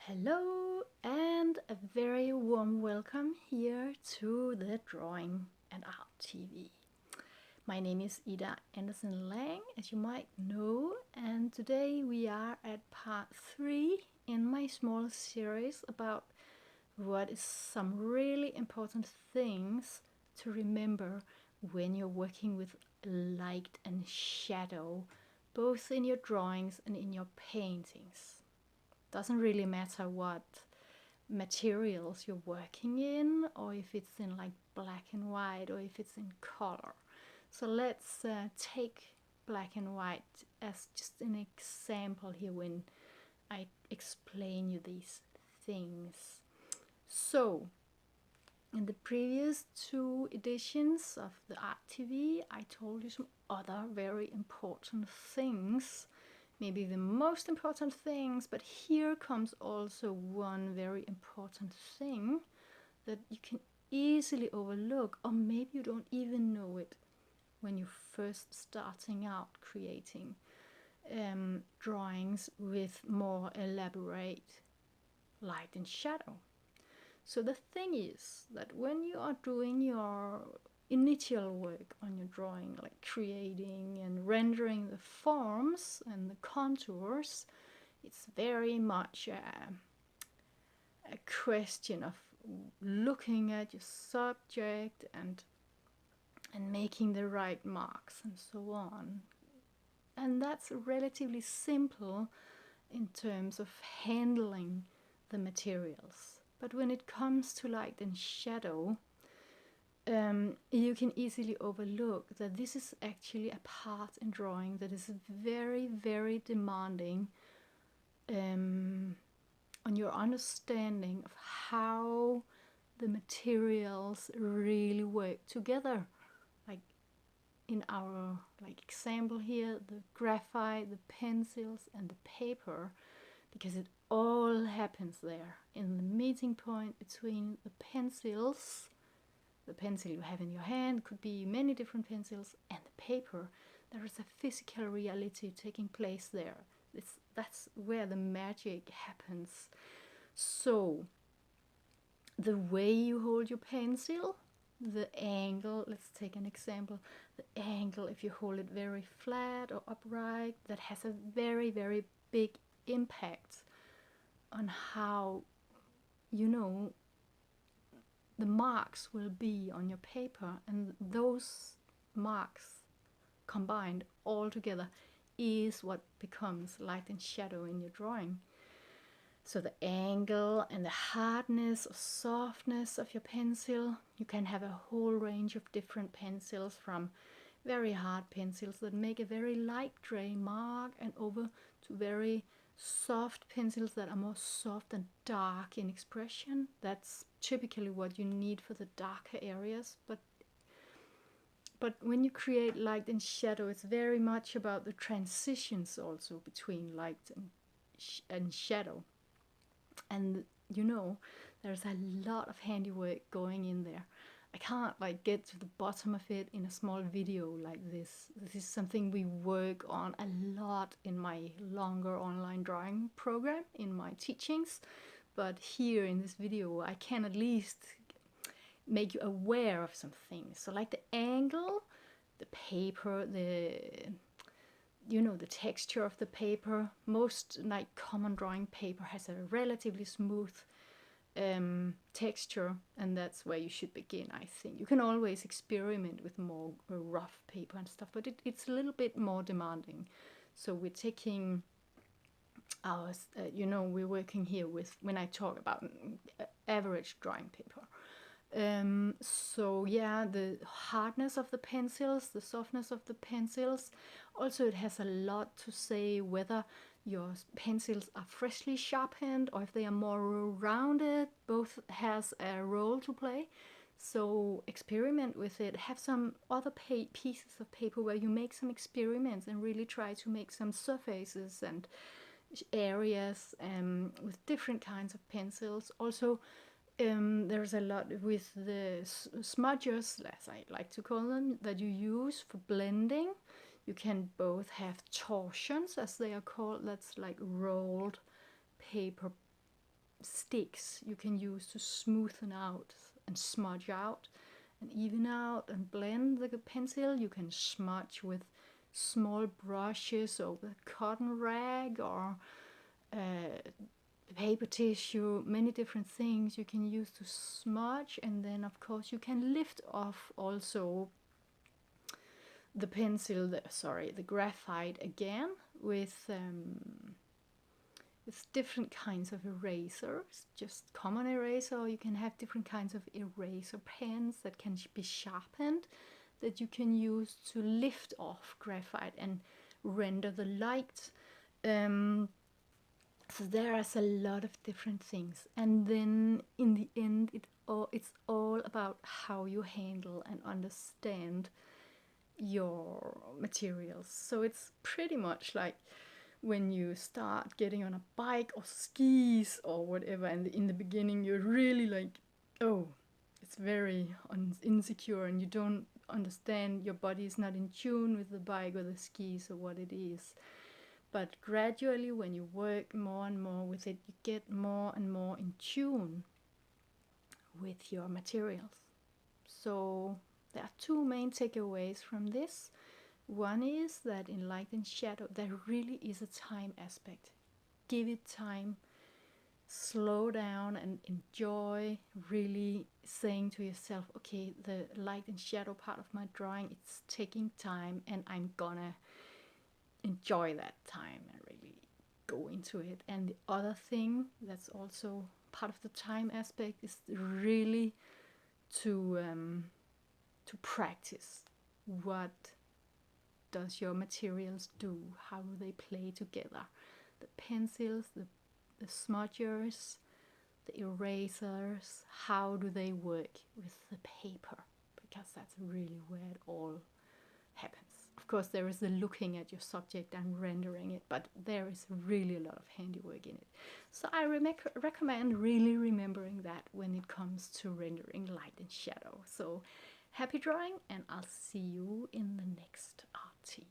Hello and a very warm welcome here to the Drawing and Art TV. My name is Ida Andersen Lang, as you might know, and today we are at part 3 in my small series about what is some really important things to remember when you're working with light and shadow, both in your drawings and in your paintings. Doesn't really matter what materials you're working in, or if it's in like black and white, or if it's in color. So let's take black and white as just an example here when I explain you these things. So in the previous 2 editions of the Art TV, I told you some other very important things, maybe the most important things, but here comes also one very important thing that you can easily overlook, or maybe you don't even know it when you're first starting out creating drawings with more elaborate light and shadow. So the thing is that when you are doing your initial work on your drawing, like creating and rendering the forms and the contours, it's very much a question of looking at your subject and making the right marks and so on. And that's relatively simple in terms of handling the materials. But when it comes to light and shadow, you can easily overlook that this is actually a part in drawing that is very, very demanding on your understanding of how the materials really work together. Like in our example here, the graphite, the pencils, and the paper, because it all happens there in the meeting point between the pencils. The pencil you have in your hand could be many different pencils, and the paper. There is a physical reality taking place there. That's where the magic happens. So the way you hold your pencil, the angle, let's take an example. The angle, if you hold it very flat or upright, that has a very, very big impact on how, the marks will be on your paper, and those marks combined all together is what becomes light and shadow in your drawing. So the angle and the hardness or softness of your pencil, you can have a whole range of different pencils, from very hard pencils that make a very light gray mark and over to very soft pencils that are more soft and dark in expression. That's typically what you need for the darker areas, but when you create light and shadow, it's very much about the transitions also between light and shadow. And there's a lot of handiwork going in there. I can't get to the bottom of it in a small video like this. This is something we work on a lot in my longer online drawing program, in my teachings. But here in this video, I can at least make you aware of some things. So like the angle, the paper, the texture of the paper. Most common drawing paper has a relatively smooth texture, and that's where you should begin. I think you can always experiment with more rough paper and stuff, but it's a little bit more demanding. So we're taking our we're working here with, when I talk about average drawing paper, so yeah, the hardness of the pencils, the softness of the pencils. Also, it has a lot to say whether your pencils are freshly sharpened or if they are more rounded. Both has a role to play. So experiment with it. Have some other pieces of paper where you make some experiments and really try to make some surfaces and areas with different kinds of pencils. Also, there's a lot with the smudgers, as I like to call them, that you use for blending. You can both have torsions, as they are called. That's like rolled paper sticks you can use to smoothen out and smudge out and even out and blend the pencil. You can smudge with small brushes or with a cotton rag or paper tissue, many different things you can use to smudge. And then of course you can lift off also the pencil, the graphite again with different kinds of erasers, just common eraser, or you can have different kinds of eraser pens that can be sharpened, that you can use to lift off graphite and render the light. So there is a lot of different things, and then in the end it's all about how you handle and understand your materials. So it's pretty much like when you start getting on a bike or skis or whatever, and in the beginning you're really like, oh, it's very insecure and you don't understand, your body is not in tune with the bike or the skis or what it is. But gradually when you work more and more with it, you get more and more in tune with your materials. So there are two main takeaways from this. One is that in light and shadow, there really is a time aspect. Give it time, slow down and enjoy, really saying to yourself, okay, the light and shadow part of my drawing, it's taking time and I'm gonna enjoy that time and really go into it. And the other thing that's also part of the time aspect is really to practice. What does your materials do? How do they play together? The pencils, the smudgers, the erasers, how do they work with the paper? Because that's really where it all happens. Of course, there is the looking at your subject and rendering it, but there is really a lot of handiwork in it. So I recommend really remembering that when it comes to rendering light and shadow. So happy drawing, and I'll see you in the next RT.